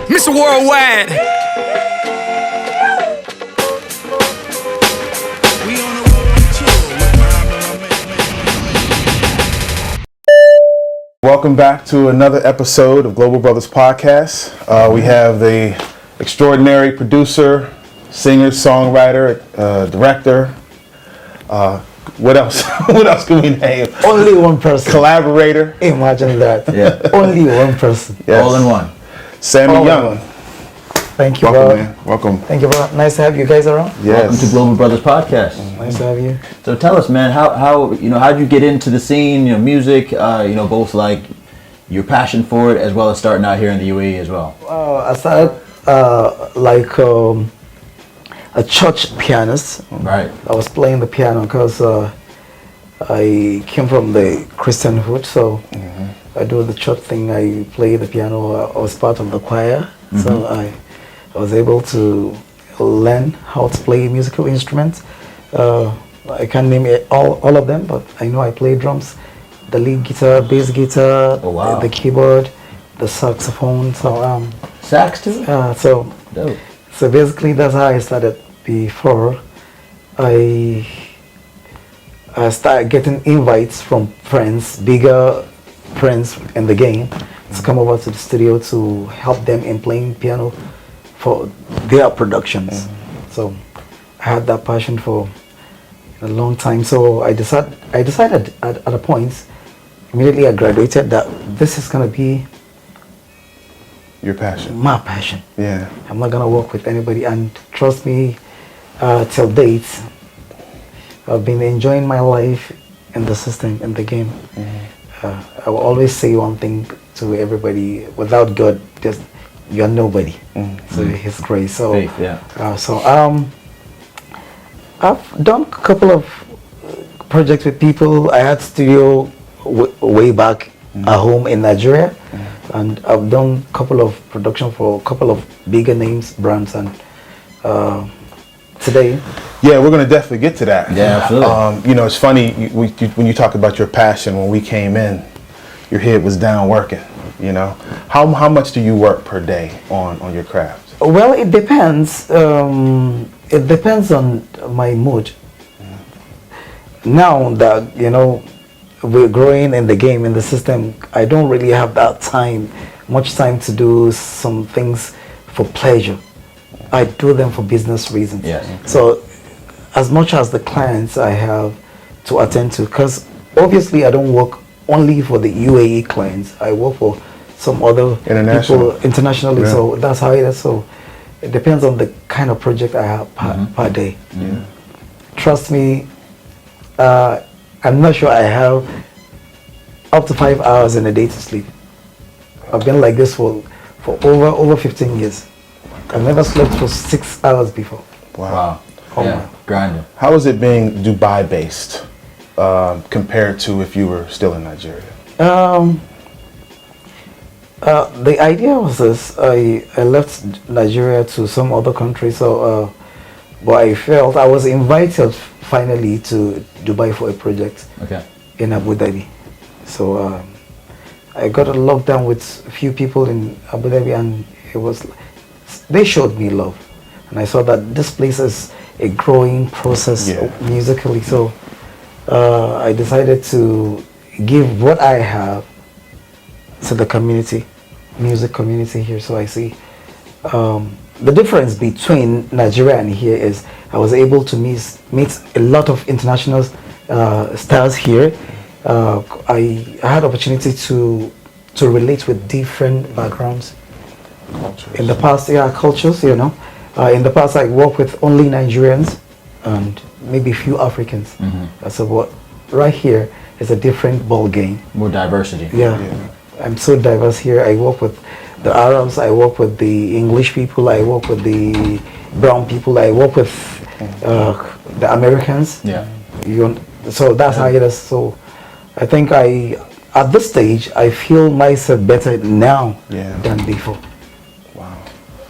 Mr. Worldwide. Welcome back to another episode of Global Brothers Podcast. We have the extraordinary producer, singer, songwriter, director. What else? What else can we name? Only one person. Collaborator. Imagine that. Yeah. Only one person. Yes. All in one. SammYoung. Thank you, Welcome, bro. man. Welcome. Thank you, bro. Nice to have you guys around. Yes. Welcome to Global Brothers Podcast. Nice to have you. So tell us, man, how how'd you get into the scene, music, both like your passion for it as well as starting out here in the UAE as well? I started like a church pianist. Right. I was playing the piano because I came from the Christianhood, so I do the church thing. I play the piano. I was part of the choir, so I was able to learn how to play musical instruments. I can't name all of them, but I know I play drums, the lead guitar, bass guitar, Oh, wow. the keyboard, the saxophone. So Sax too? so Dope. so basically that's how I started. Before I started getting invites from friends, bigger friends in the game, to come over to the studio to help them in playing piano for their productions. So I had that passion for a long time. So I decided at a point, immediately I graduated, that this is gonna be Your passion. my passion. Yeah. I'm not gonna work with anybody, and trust me, till date, I've been enjoying my life in the system, in the game. I will always say one thing to everybody: without God, just you're nobody. So His grace. So Faith, yeah. I've done a couple of projects with people. I had studio way back at home in Nigeria, and I've done a couple of production for a couple of bigger names, brands, and today. Yeah, we're gonna definitely get to that. Yeah, absolutely. It's funny when you talk about your passion. When we came in, your head was down working. How much do you work per day on your craft? Well, it depends. It depends on my mood. Now that we're growing in the game, in the system, I don't really have that much time to do some things for pleasure. I do them for business reasons. Yes. So as much as the clients I have to attend to, because obviously I don't work only for the UAE clients, I work for some other people internationally. Yeah. So that's how it is. So it depends on the kind of project I have per day. Yeah. Trust me, I'm not sure I have up to 5 hours in a day to sleep. I've been like this for over 15 years. I've never slept for 6 hours before. Wow. Yeah. Grinding. How is it being Dubai based compared to if you were still in Nigeria? The idea was this: I left Nigeria to some other country, so but I felt I was invited finally to Dubai for a project Okay. in Abu Dhabi. So I got a lockdown with a few people in Abu Dhabi, and they showed me love, and I saw that this place is a growing process musically. So I decided to give what I have to the community, music community here. So I see the difference between Nigeria and here is I was able to meet a lot of international stars here. I had opportunity to relate with different backgrounds. Cultures. In the past, cultures, in the past I worked with only Nigerians and maybe a few Africans. So what right here is a different ball game. More diversity. Yeah. I'm so diverse here. I work with the Arabs, I work with the English people, I work with the brown people, I work with the Americans. Yeah. So that's how it is. So I think at this stage, I feel myself better now than before. Wow.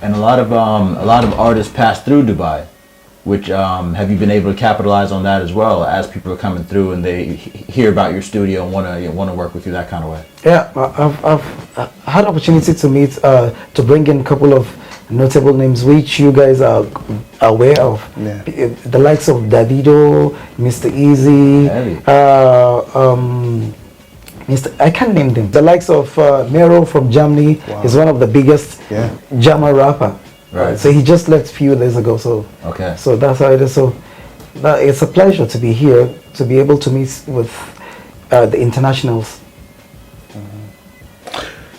And a lot of artists pass through Dubai. which have you been able to capitalize on that as well as people are coming through and they hear about your studio and want to work with you that kind of way? Yeah, I've had opportunity to meet, to bring in a couple of notable names which you guys are aware of. Yeah. The likes of Davido, Mr. Easy, I can't name them. The likes of Mero from Germany is one of the biggest German rapper. Right. So he just left a few days ago. So so that's how it is. So it's a pleasure to be here, to be able to meet with the internationals.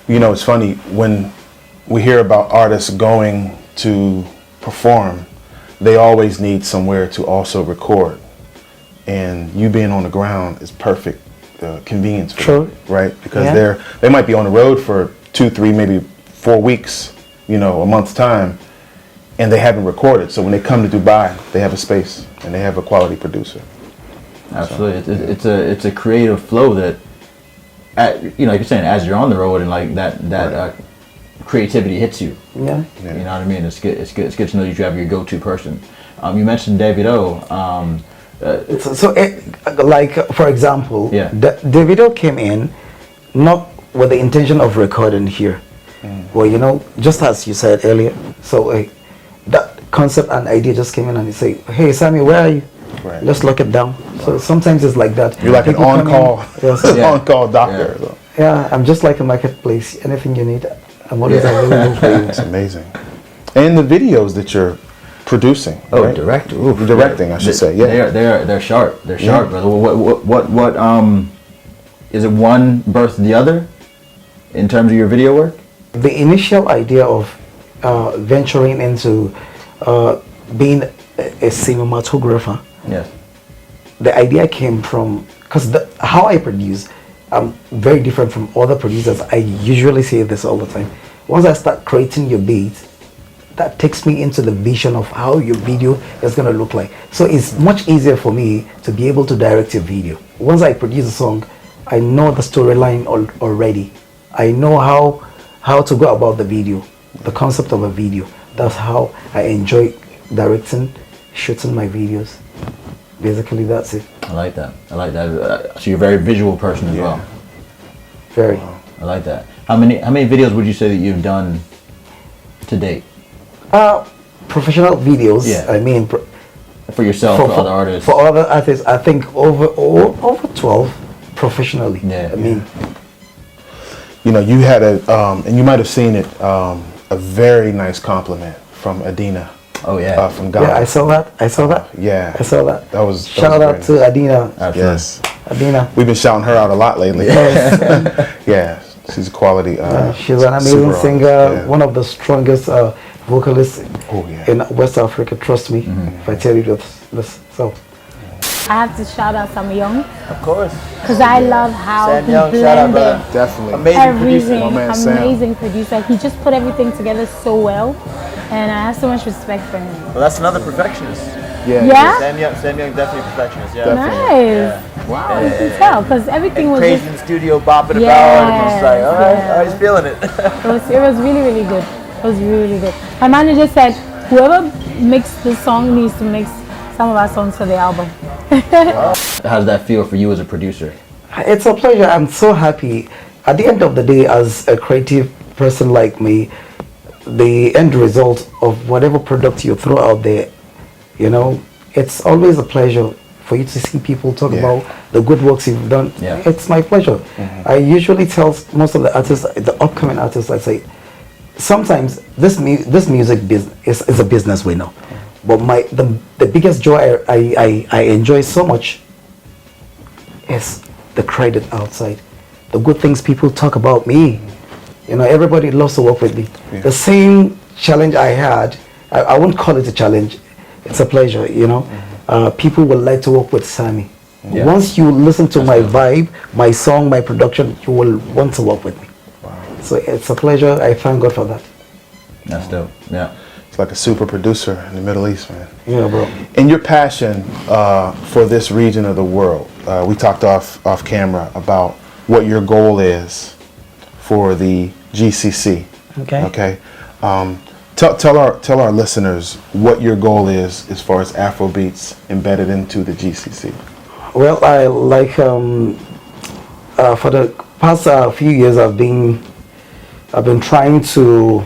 You know, it's funny when we hear about artists going to perform, they always need somewhere to also record, and you being on the ground is perfect convenience for them, right? Because they might be on the road for 2, 3, maybe 4 weeks, you know, a month's time, and they haven't recorded. So when they come to Dubai, they have a space and they have a quality producer. Absolutely, it's a creative flow that, you know, like you're saying, as you're on the road and like that creativity hits you. Yeah. You know what I mean? It's good to know that you have your go-to person. You mentioned Davido. Like for example, Davido came in not with the intention of recording here. Well, you know, just as you said earlier, so that concept and idea just came in and he say, "Hey Sammy, where are you? Let's lock it down." So sometimes it's like that. You're like people an on-call, on-call doctor. Yeah, I'm just like a marketplace. Anything you need, I'm always available for you. It's amazing. And the videos that you're producing. Right? Directing, I should say. Yeah, they're sharp. They're sharp, brother. What is it? One birthed the other in terms of your video work? The initial idea of venturing into being a cinematographer. Yes. The idea came from, because how I produce, I'm very different from other producers. I usually say this all the time. Once I start creating your beat, that takes me into the vision of how your video is going to look like. So it's much easier for me to be able to direct your video. Once I produce a song, I know the storyline already. I know how to go about the video, the concept of a video. That's how I enjoy directing, shooting my videos. Basically, that's it. I like that. So you're a very visual person as well. Very. I like that. How many videos would you say that you've done to date? Professional videos. Yeah. I mean, for yourself, for other artists. For other artists, I think over 12 professionally. Yeah. I mean, you know, you had and you might have seen it, a very nice compliment from Adina. Oh yeah. From Ghana. yeah, I saw that. I saw that. That was Shout out to Adina. Absolutely. Yes. Adina. We've been shouting her out a lot lately. Yeah, she's a quality. She's an amazing singer, one of the strongest vocalists in West Africa. Trust me, if I tell you this. So I have to shout out SammYoung. Of course. Because I love how he SammYoung, shout out, blended brother. Definitely. Amazing producer. everything. My man, Sam. Amazing producer. He just put everything together so well. And I have so much respect for him. Well, that's another perfectionist. Yeah? SammYoung definitely a perfectionist. Yeah. Nice. Wow, you can tell. Because everything was crazy just... in the studio, bopping about, and just like, all right, he's feeling it. It was really, really good. It was really good. My manager said, whoever mixed the song needs to mix some of our songs for the album. How does that feel for you as a producer? it's a pleasure. I'm so happy. At the end of the day, as a creative person like me, the end result of whatever product you throw out there, you know, it's always a pleasure for you to see people talk about the good works you've done. It's my pleasure. I usually tell most of the artists, the upcoming artists, I say, sometimes this music business is a business we know, but the biggest joy I enjoy so much is the credit outside, the good things people talk about me. You know, everybody loves to work with me. The same challenge I had, I won't call it a challenge, it's a pleasure, you know. People would like to work with Sammy. Once you listen to my vibe, my song, my production, you will want to work with me. So it's a pleasure. I thank God for that. That's dope. Yeah. It's like a super producer in the Middle East, man. Yeah, bro. And your passion for this region of the world, we talked off camera about what your goal is for the GCC. Okay. Okay. Tell our listeners what your goal is as far as Afro beats embedded into the GCC. Well, I like for the past few years I've been trying to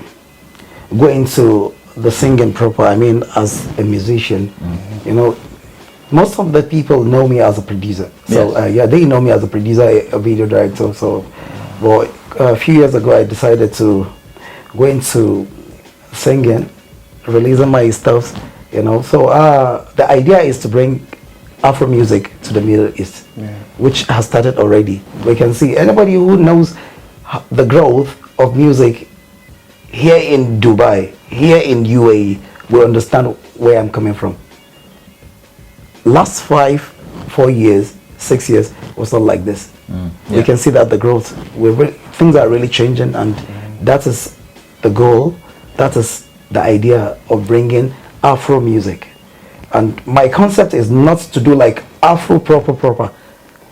go into the singing proper. I mean, as a musician, you know, most of the people know me as a producer. So they know me as a producer, a video director. So, but a few years ago, I decided to go into singing, releasing my stuff. You know, so the idea is to bring Afro music to the Middle East, which has started already. We can see anybody who knows the growth of music here in Dubai, here in UAE, will understand where I'm coming from. Last 4 years, 6 years was not like this. We can see that the growth, things are really changing, and that is the goal. That is the idea of bringing Afro music. And my concept is not to do like Afro proper.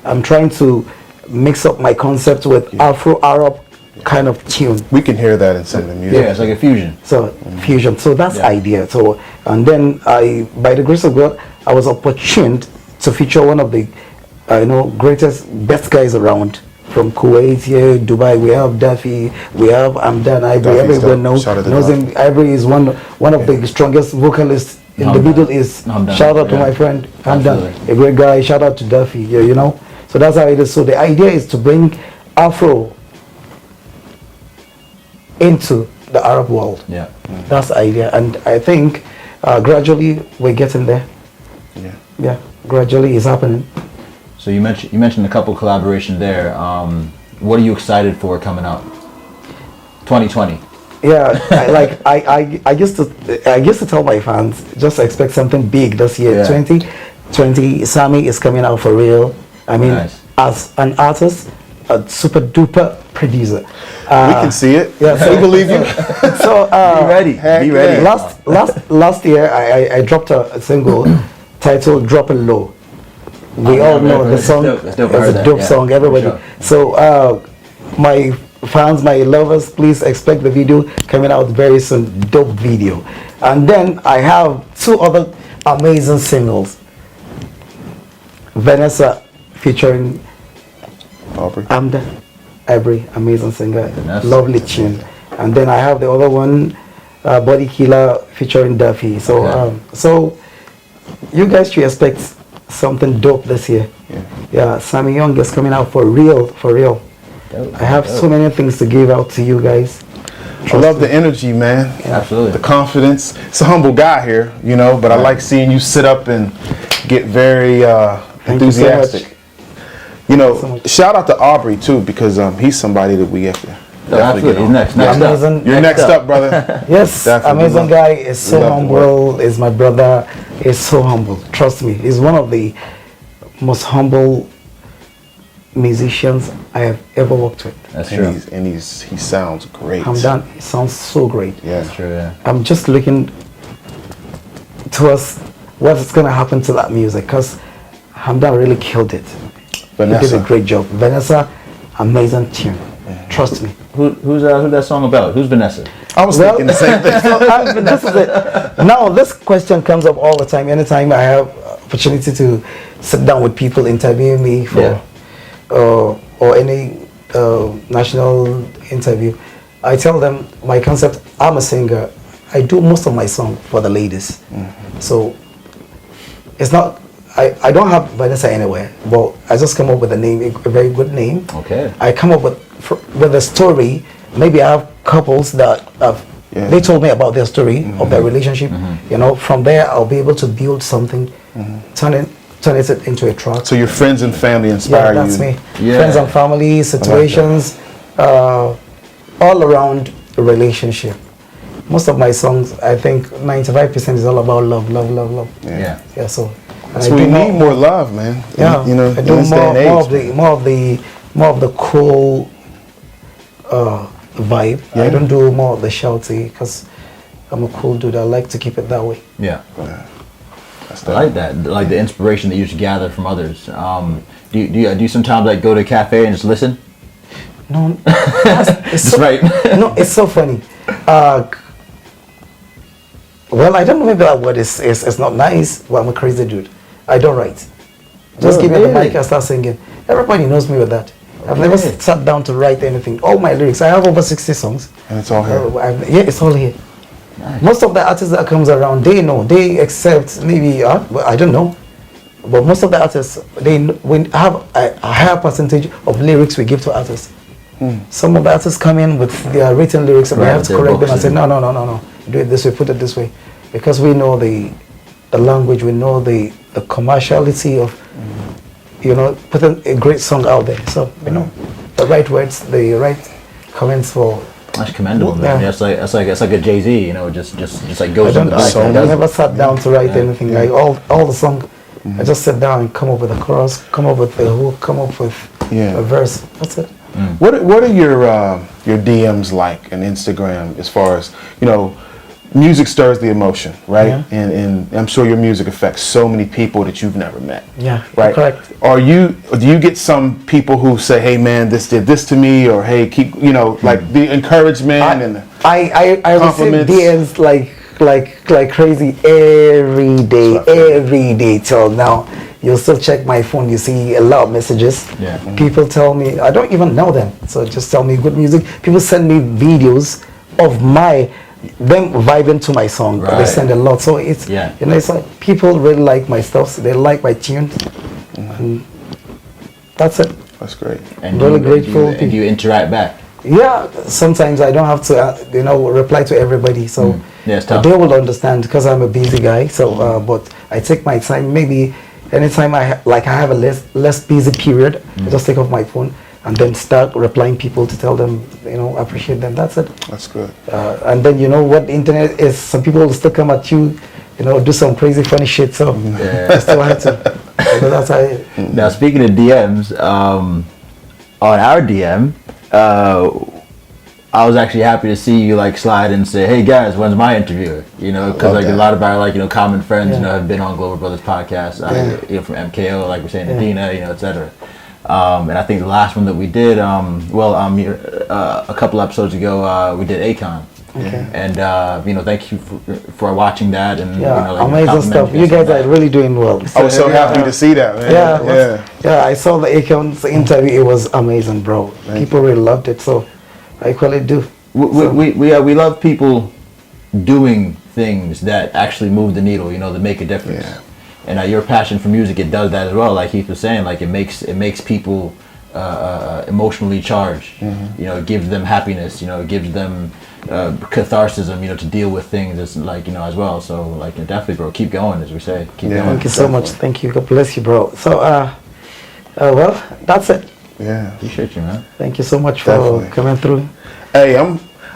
I'm trying to mix up my concept with Afro Arab kind of tune. We can hear that in some of the music. Yeah, it's like a fusion. So fusion. So that's idea. So and then by the grace of God, I was opportuned to feature one of the greatest, best guys around from Kuwait here, Dubai. We have Daffy, we have Amdan Ivory. Everyone knows him. Ivory is one of the strongest vocalists in the Middle East. Shout out to my friend Hamdan, a great guy. Shout out to Duffy. You know, so that's how it is. So the idea is to bring Afro into the Arab world. That's the idea, and I think gradually we're getting there. Yeah, gradually it's happening. So you mentioned a couple collaborations there. What are you excited for coming out? 2020. Yeah, I used to tell my fans, just expect something big this year. 2020, Sammy is coming out for real. I mean, as an artist, a super duper producer. We can see it. Yeah, so we believe you. So be ready. Be ready. Last year, I dropped a single titled "Dropping Low." We all know the song. It's a dope song, everybody. Sure. So my fans, my lovers, please expect the video coming out very soon. Dope video. And then I have 2 other amazing singles. Vanessa featuring Amda Ivory, amazing singer, lovely tune. And then I have the other one, Body Killer featuring Duffy. So so you guys should expect something dope this year. Yeah, SammYoung is coming out for real. I have so many things to give out to you guys. I love the energy, man. Absolutely. The confidence. It's a humble guy here, you know, but I like seeing you sit up and get very enthusiastic. You know, shout out to Aubrey too, because he's somebody that we have to absolutely. He's next up. You're next up, brother. Yes, amazing guy. Is so humble. Is my brother. Is so humble. Trust me. He's one of the most humble musicians I have ever worked with. That's true. And he sounds great. Hamdan, he sounds so great. Yeah, that's true. Yeah. I'm just looking towards what's gonna happen to that music, because Hamdan really killed it. Vanessa. He did a great job. Vanessa, amazing tune. Trust me. Who's that song about? Who's Vanessa? I was thinking the same thing. So, this is it. Now, this question comes up all the time. Anytime I have opportunity to sit down with people interviewing me for or any national interview, I tell them my concept. I'm a singer. I do most of my song for the ladies. So it's not. I don't have Vanessa anywhere, but I just come up with a name, a very good name. Okay. I come up with a story. Maybe I have couples that they told me about their story of their relationship. You know, from there I'll be able to build something, turn it into a track. So your friends and family inspire you. Yeah, that's me. Friends and family, situations, all around a relationship. Most of my songs, I think 95% is all about love. Yeah. Yeah. So. So we need more love, man. Yeah. You know, I do more of the cool vibe. I don't do more of the shouty, because I'm a cool dude. I like to keep it that way. Yeah. I like that. Like the inspiration that you just gather from others. Do you sometimes like go to a cafe and just listen? No, it's so, right. No, it's so funny. Well, I don't know, maybe that word is not nice, but I'm a crazy dude. I don't write. Just give me the mic and start singing. Everybody knows me with that. I've never sat down to write anything. All my lyrics, I have over 60 songs. And it's all here. Yeah, it's all here. Nice. Most of the artists that comes around, they know. They accept maybe, well, I don't know. But most of the artists, we have a higher percentage of lyrics we give to artists. Some of the artists come in with their written lyrics and we have to correct them and say, no. Do it this way, put it this way. Because we know the language, we know the commerciality of, putting a great song out there. So, the right words, the right comments for. That's commendable, man. Yeah. That's like a Jay-Z, just like goes in the back. I never sat down to write anything. Like all the song, I just sit down and come up with a chorus, come up with the hook, come up with a verse. That's it. What are your DMs like on Instagram as far as, music stirs the emotion, right? Yeah. And I'm sure your music affects so many people that you've never met. Yeah, right. Correct. Do you get some people who say, "Hey, man, this did this to me," or "Hey, keep," like the encouragement and the I receive DMs like crazy every day till now. You'll still check my phone, you see a lot of messages. Yeah. People tell me, I don't even know them, so just tell me good music. People send me videos of them vibing to my song. Right. They send a lot, so it's it's like people really like my stuff. So they like my tunes, and that's it. That's great. And really grateful. Do you interact back? Yeah, sometimes I don't have to reply to everybody, so they will understand because I'm a busy guy. So, but I take my time. Maybe anytime I have a less busy period, I just take off my phone and then start replying people to tell them, appreciate them. That's it. That's good. And then what the internet is. Some people will still come at you, do some crazy funny shit. So I still have to. That's how. Now speaking of DMs, on our DM, I was actually happy to see you slide and say, "Hey guys, when's my interview?" Because a lot of our common friends have been on Global Brothers podcast, from MKO, like we're saying, Adina, etc. And I think the last one that we did, a couple episodes ago, we did Akon. Okay. And thank you for watching that and amazing stuff. You guys are really doing well. I was so happy to see that, man. Yeah. I saw the Akon's interview. It was amazing, bro. People really loved it. So I equally do. We love people doing things that actually move the needle. That make a difference. Yeah. And your passion for music, it does that as well. Like Heath was saying, it makes people emotionally charged. It gives them happiness. It gives them catharsis, to deal with things. It's as well. So definitely, bro, keep going, as we say. Keep going. Thank you so much. Thank you. God bless you, bro. So well, that's it. Yeah. Appreciate you, man. Thank you so much for coming through. Hey,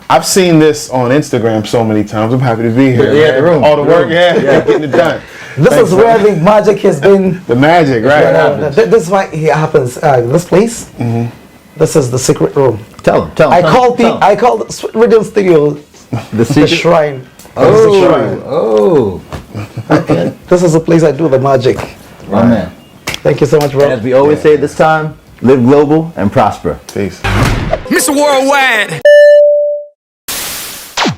I've seen this on Instagram so many times. I'm happy to be here. Yeah, the room. All the work, getting it done. This is where the magic has been. The magic, right? This is why it happens. This place, this is the secret room. Tell them. I call the Sweet Rhythm Studio the shrine. Oh. Okay. This is the place I do the magic. Right, man. Thank you so much, bro. And as we always say at this time, live global and prosper. Peace. Mr. Worldwide.